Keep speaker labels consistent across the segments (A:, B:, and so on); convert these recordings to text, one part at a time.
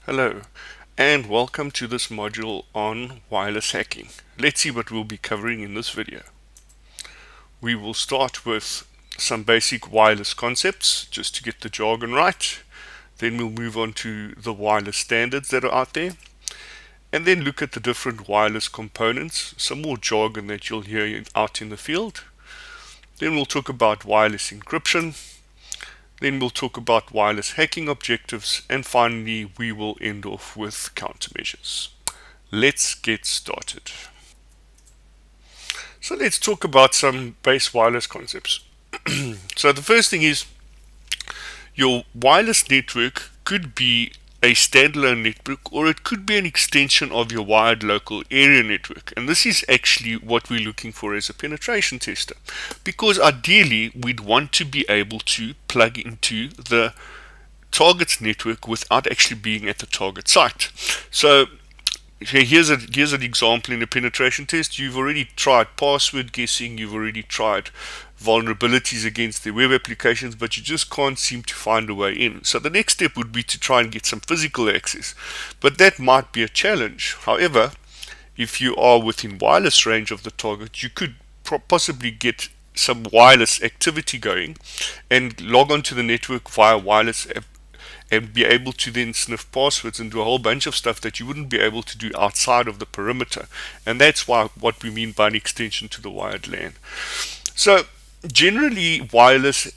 A: Hello, and welcome to this module on wireless hacking. Let's see what we'll be covering in this video. We will start with some basic wireless concepts, just to get the jargon right. Then we'll move on to the wireless standards that are out there, and then look at the different wireless components, some more jargon that you'll hear out in the field. Then we'll talk about wireless encryption. Then we'll talk about wireless hacking objectives, and finally we will end off with countermeasures. Let's get started. So let's talk about some base wireless concepts. So the first thing is your wireless network could be a standalone network, or it could be an extension of your wired local area network. And this is actually what we're looking for as a penetration tester, because ideally we'd want to be able to plug into the target's network without actually being at the target site. So here's an example in a penetration test. You've already tried password guessing, you've already tried vulnerabilities against the web applications, but you just can't seem to find a way in. So the next step would be to try and get some physical access, but that might be a challenge. However, if you are within wireless range of the target, you could possibly get some wireless activity going and log onto the network via wireless and be able to then sniff passwords and do a whole bunch of stuff that you wouldn't be able to do outside of the perimeter. And that's what we mean by an extension to the wired LAN. So generally, wireless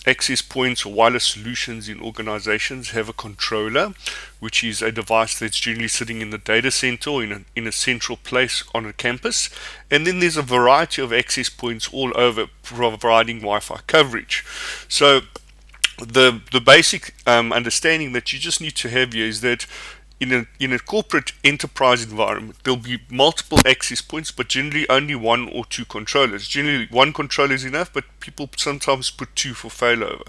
A: access points or wireless solutions in organizations have a controller, which is a device that's generally sitting in the data center or in a central place on a campus. And then there's a variety of access points all over providing Wi-Fi coverage. So the basic understanding that you just need to have here is that in a corporate enterprise environment, there'll be multiple access points, but generally only one or two controllers. Generally, one controller is enough, but people sometimes put two for failover.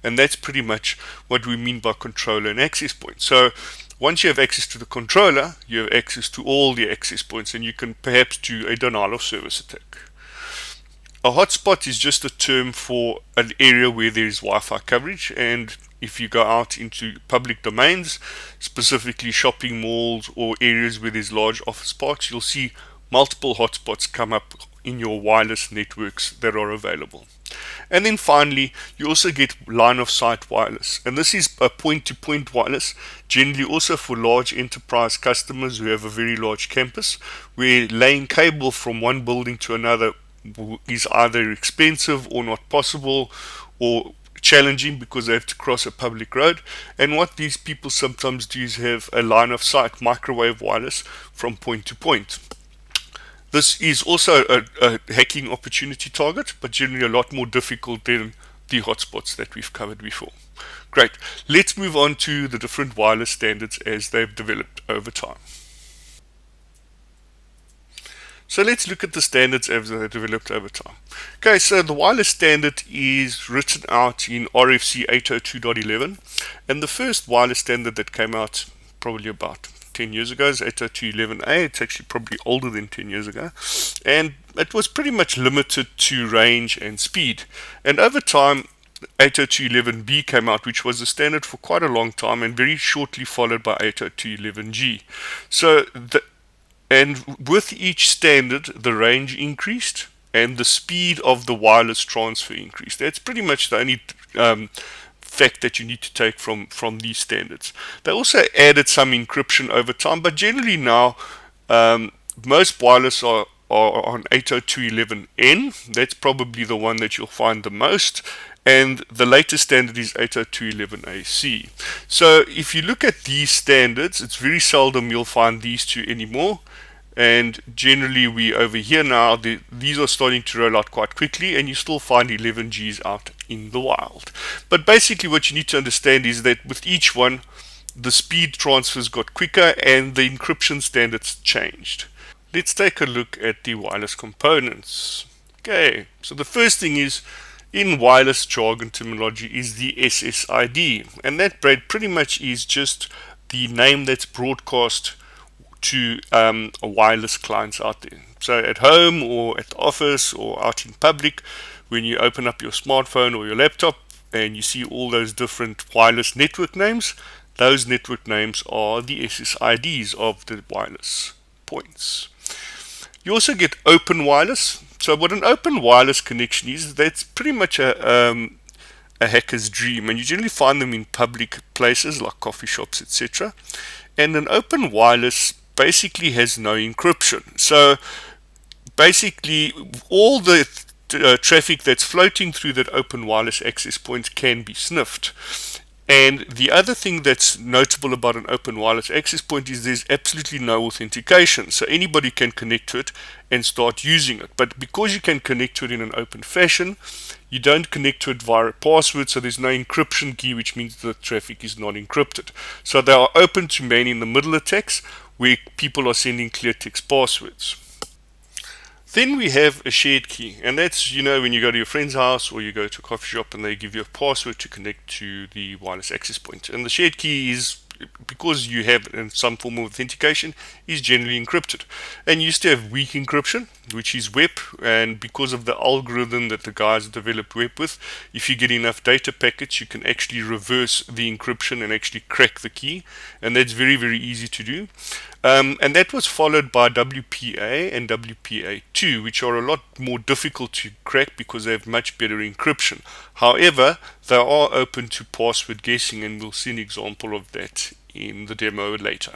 A: And that's pretty much what we mean by controller and access point. So once you have access to the controller, you have access to all the access points, and you can perhaps do a denial of service attack. A hotspot is just a term for an area where there is Wi-Fi coverage, and if you go out into public domains, specifically shopping malls or areas where there's large office parks, you'll see multiple hotspots come up in your wireless networks that are available. And then finally, you also get line of sight wireless, and this is a point-to-point wireless, generally also for large enterprise customers who have a very large campus, where laying cable from one building to another is either expensive or not possible or challenging because they have to cross a public road. And what these people sometimes do is have a line of sight microwave wireless from point to point. This is also a hacking opportunity target, but generally a lot more difficult than the hotspots that we've covered before. Great. Let's move on to the different wireless standards as they've developed over time. So let's look at the standards as they developed over time. Okay, so the wireless standard is written out in RFC 802.11, and the first wireless standard that came out probably about 10 years ago is 802.11a. It's actually probably older than 10 years ago, and it was pretty much limited to range and speed. And over time, 802.11b came out, which was the standard for quite a long time, and very shortly followed by 802.11g. So and with each standard, the range increased and the speed of the wireless transfer increased. That's pretty much the only fact that you need to take from these standards. They also added some encryption over time, but generally now most wireless are on 802.11n. That's probably the one that you'll find the most. And the latest standard is 802.11ac. So if you look at these standards, it's very seldom you'll find these two anymore. And generally we over here now, these are starting to roll out quite quickly, and you still find 11Gs out in the wild. But basically what you need to understand is that with each one, the speed transfers got quicker and the encryption standards changed. Let's take a look at the wireless components. Okay, so the first thing is, in wireless jargon terminology, is the SSID, and that pretty much is just the name that's broadcast to wireless clients out there. So at home or at the office or out in public, when you open up your smartphone or your laptop and you see all those different wireless network names, those network names are the SSIDs of the wireless points. You also get open wireless. So what an open wireless connection is, that's pretty much a hacker's dream, and you generally find them in public places like coffee shops, etc. And an open wireless basically has no encryption. So basically, all the traffic that's floating through that open wireless access point can be sniffed. And the other thing that's notable about an open wireless access point is there's absolutely no authentication. So anybody can connect to it and start using it. But because you can connect to it in an open fashion, you don't connect to it via a password, so there's no encryption key, which means the traffic is not encrypted. So they are open to man-in-the-middle attacks where people are sending clear text passwords. Then we have a shared key, and that's, when you go to your friend's house or you go to a coffee shop and they give you a password to connect to the wireless access point. And the shared key is, because you have some form of authentication, is generally encrypted. And you used to have weak encryption, which is WEP, and because of the algorithm that the guys developed WEP with, if you get enough data packets, you can actually reverse the encryption and actually crack the key, and that's very, very easy to do. And that was followed by WPA and WPA2, which are a lot more difficult to crack because they have much better encryption. However, they are open to password guessing, and we'll see an example of that in the demo later.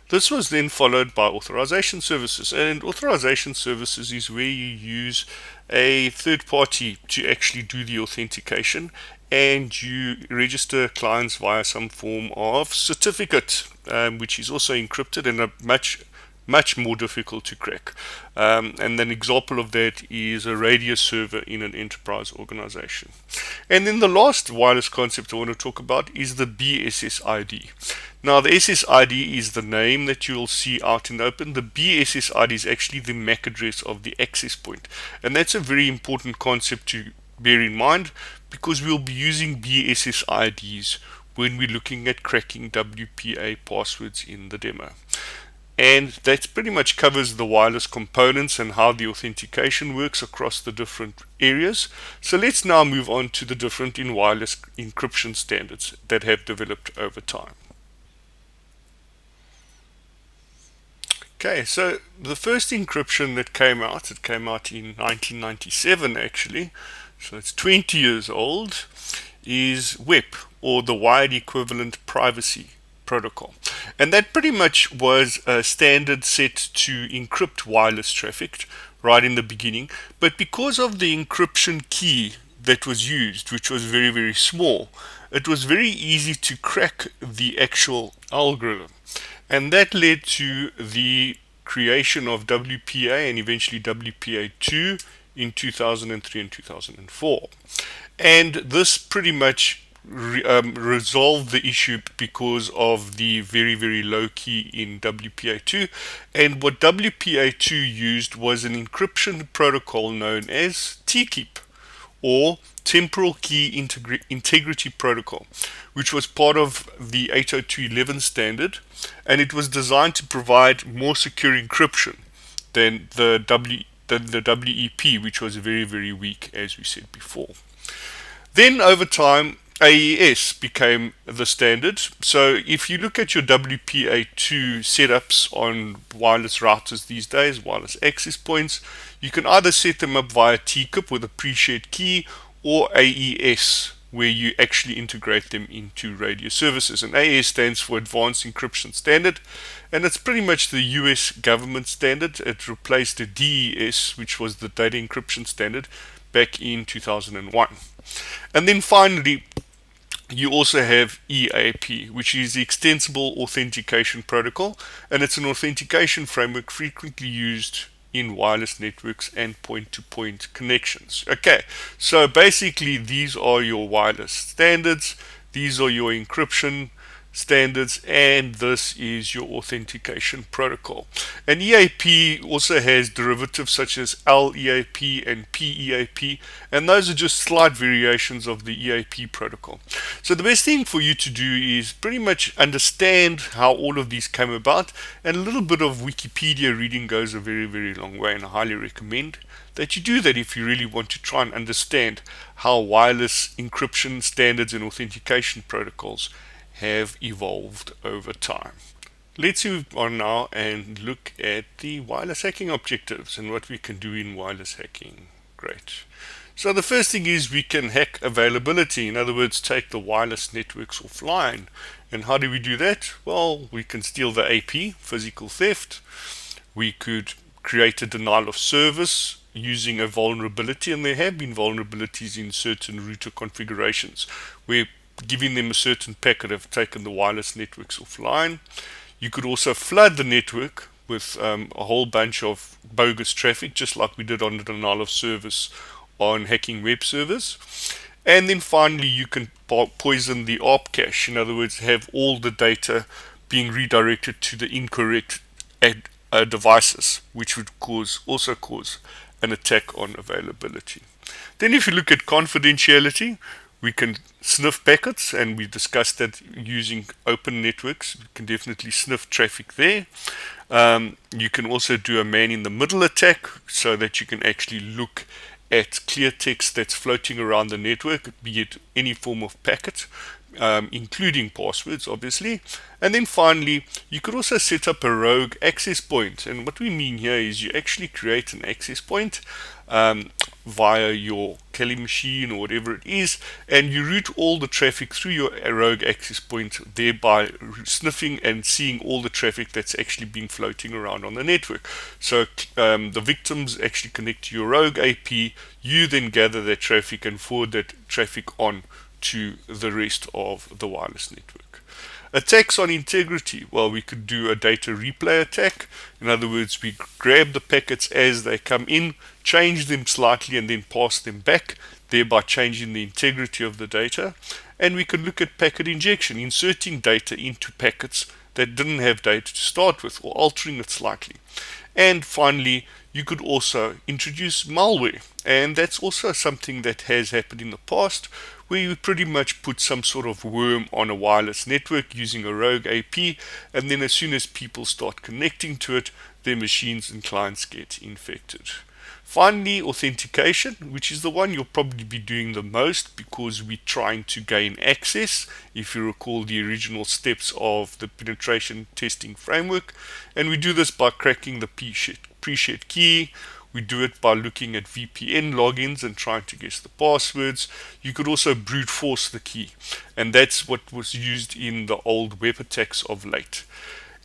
A: This was then followed by authorization services, and authorization services is where you use a third party to actually do the authentication, and you register clients via some form of certificate, which is also encrypted and a much more difficult to crack. And an example of that is a radio server in an enterprise organization. And then the last wireless concept I want to talk about is the BSSID. Now, the SSID is the name that you'll see out in the open. The BSSID is actually the MAC address of the access point. And that's a very important concept to bear in mind, because we'll be using BSSIDs when we're looking at cracking WPA passwords in the demo. And that pretty much covers the wireless components and how the authentication works across the different areas. So let's now move on to the different wireless encryption standards that have developed over time. Okay, so the first encryption that came out, it came out in 1997 actually, so it's 20 years old, is WEP, or the Wired Equivalent Privacy Protocol. And that pretty much was a standard set to encrypt wireless traffic right in the beginning, but because of the encryption key that was used, which was very, very small, it was very easy to crack the actual algorithm. And that led to the creation of WPA and eventually WPA2 in 2003 and 2004. And this pretty much resolved the issue because of the very, very low key in WPA2. And what WPA2 used was an encryption protocol known as TKEEP, or Temporal Key Integrity Protocol, which was part of the 802.11 standard, and it was designed to provide more secure encryption than the WEP, which was very, very weak, as we said before. Then over time, AES became the standard. So if you look at your WPA2 setups on wireless routers these days, wireless access points, you can either set them up via TKEEP with a pre-shared key, or AES, where you actually integrate them into radio services. And AES stands for Advanced Encryption Standard, and it's pretty much the US government standard. It replaced the DES, which was the Data Encryption Standard, back in 2001. And then finally, you also have EAP, which is the Extensible Authentication Protocol, and it's an authentication framework frequently used in wireless networks and point-to-point connections. Okay, so basically these are your wireless standards, these are your encryption standards, and this is your authentication protocol. And EAP also has derivatives such as LEAP and PEAP, and those are just slight variations of the EAP protocol. So the best thing for you to do is pretty much understand how all of these came about, and a little bit of Wikipedia reading goes a very, very long way, and I highly recommend that you do that if you really want to try and understand how wireless encryption standards and authentication protocols have evolved over time. Let's move on now and look at the wireless hacking objectives and what we can do in wireless hacking. Great. So the first thing is we can hack availability. In other words, take the wireless networks offline. And how do we do that? Well, we can steal the AP, physical theft. We could create a denial of service using a vulnerability, and there have been vulnerabilities in certain router configurations where giving them a certain packet have taken the wireless networks offline. You could also flood the network with a whole bunch of bogus traffic, just like we did on the denial of service on hacking web servers. And then finally, you can poison the ARP cache. In other words, have all the data being redirected to the incorrect devices, which would also cause an attack on availability. Then if you look at confidentiality, we can sniff packets, and we discussed that using open networks. You can definitely sniff traffic there. You can also do a man-in-the-middle attack, so that you can actually look at clear text that's floating around the network, be it any form of packet, including passwords, obviously. And then finally, you could also set up a rogue access point. And what we mean here is you actually create an access point via your Kelly machine or whatever it is, and you route all the traffic through your rogue access point, thereby sniffing and seeing all the traffic that's actually been floating around on the network. So the victims actually connect to your rogue AP, you then gather that traffic and forward that traffic on to the rest of the wireless network. Attacks on integrity. Well, we could do a data replay attack. In other words, we grab the packets as they come in, change them slightly, and then pass them back, thereby changing the integrity of the data. And we could look at packet injection, inserting data into packets that didn't have data to start with, or altering it slightly. And finally, you could also introduce malware, and that's also something that has happened in the past, where you pretty much put some sort of worm on a wireless network using a rogue AP, and then as soon as people start connecting to it, their machines and clients get infected. Finally, authentication, which is the one you'll probably be doing the most because we're trying to gain access, if you recall the original steps of the penetration testing framework. And we do this by cracking the pre-shared key. We do it by looking at VPN logins and trying to guess the passwords. You could also brute force the key, and that's what was used in the old web attacks of late.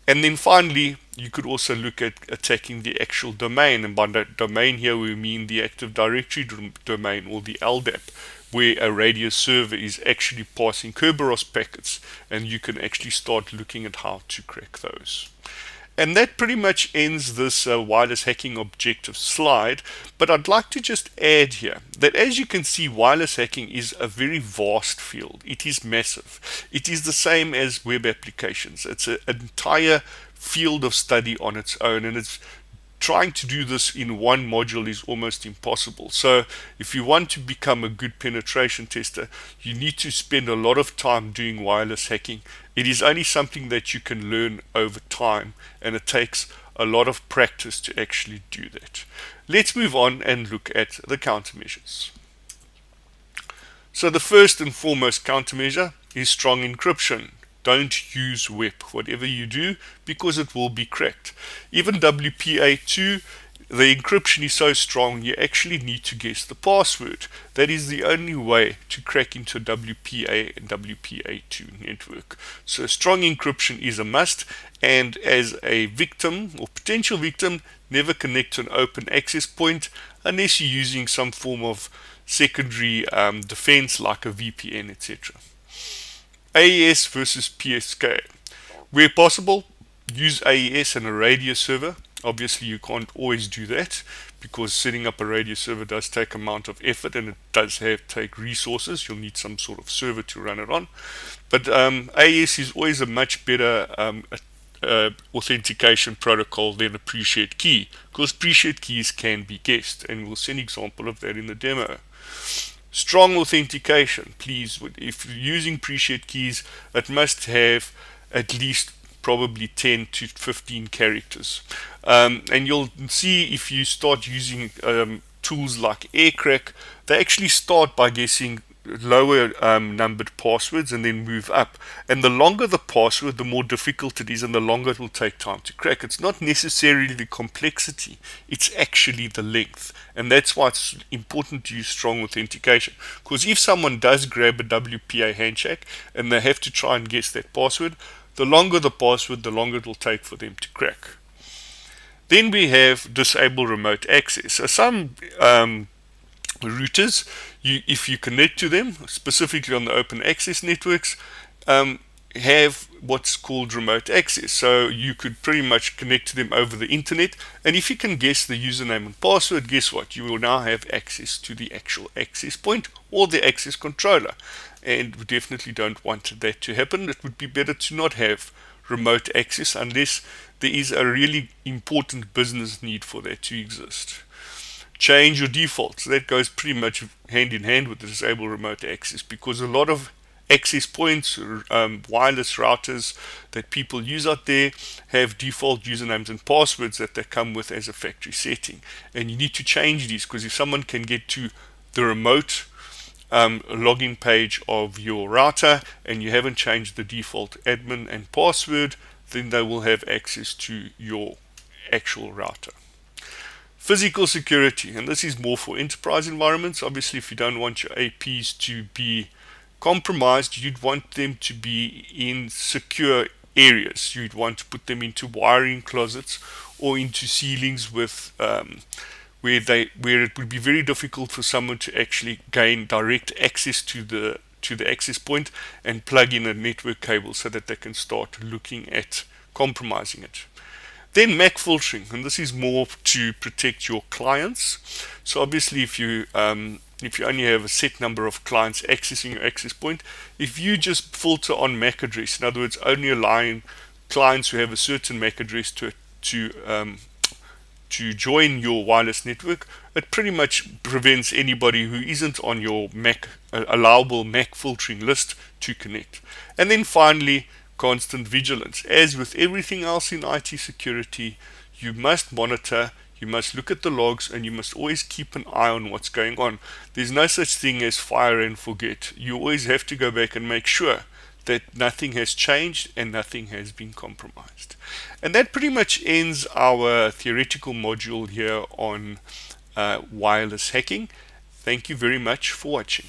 A: And then finally, you could also look at attacking the actual domain, and by domain here we mean the Active Directory domain, or the LDAP, where a radius server is actually passing Kerberos packets, and you can actually start looking at how to crack those. And that pretty much ends this wireless hacking objective slide. But I'd like to just add here that, as you can see, wireless hacking is a very vast field. It is massive. It is the same as web applications. It's an entire field of study on its own, and it's trying to do this in one module is almost impossible. So if you want to become a good penetration tester, you need to spend a lot of time doing wireless hacking. It is only something that you can learn over time, and it takes a lot of practice to actually do that. Let's move on and look at the countermeasures. So the first and foremost countermeasure is strong encryption. Don't use WEP, whatever you do, because it will be cracked. Even WPA2, the encryption is so strong, you actually need to guess the password. That is the only way to crack into a WPA and WPA2 network. So strong encryption is a must, and as a victim or potential victim, never connect to an open access point unless you're using some form of secondary defense like a VPN, etc. AES versus PSK. Where possible, use AES and a radius server. Obviously, you can't always do that because setting up a radius server does take amount of effort, and it does take resources. You'll need some sort of server to run it on. But AES is always a much better authentication protocol than a pre-shared key, because pre-shared keys can be guessed, and we'll see an example of that in the demo. Strong authentication, please. If you're using pre-shared keys, it must have at least probably 10 to 15 characters. And you'll see if you start using tools like AirCrack, they actually start by guessing lower numbered passwords and then move up. And the longer the password, the more difficult it is and the longer it will take time to crack. It's not necessarily the complexity, it's actually the length. And that's why it's important to use strong authentication. Because if someone does grab a WPA handshake and they have to try and guess that password, the longer the password, the longer it will take for them to crack. Then we have disable remote access. So some routers, if you connect to them, specifically on the open access networks, have what's called remote access. So you could pretty much connect to them over the internet, and if you can guess the username and password, guess what? You will now have access to the actual access point or the access controller. And we definitely don't want that to happen. It would be better to not have remote access unless there is a really important business need for that to exist. Change your defaults. That goes pretty much hand in hand with the disable remote access, because a lot of access points, wireless routers that people use out there have default usernames and passwords that they come with as a factory setting. And you need to change these, because if someone can get to the remote login page of your router and you haven't changed the default admin and password, then they will have access to your actual router. Physical security, and this is more for enterprise environments. Obviously, if you don't want your APs to be compromised, you'd want them to be in secure areas. You'd want to put them into wiring closets or into ceilings with where it would be very difficult for someone to actually gain direct access to the access point and plug in a network cable so that they can start looking at compromising it. Then MAC filtering, and this is more to protect your clients. So obviously, if you only have a set number of clients accessing your access point, if you just filter on MAC address, in other words, only allowing clients who have a certain MAC address to join your wireless network, it pretty much prevents anybody who isn't on your MAC allowable MAC filtering list to connect. And then finally, constant vigilance. As with everything else in IT security, you must monitor, you must look at the logs, and you must always keep an eye on what's going on. There's no such thing as fire and forget. You always have to go back and make sure that nothing has changed and nothing has been compromised. And that pretty much ends our theoretical module here on wireless hacking. Thank you very much for watching.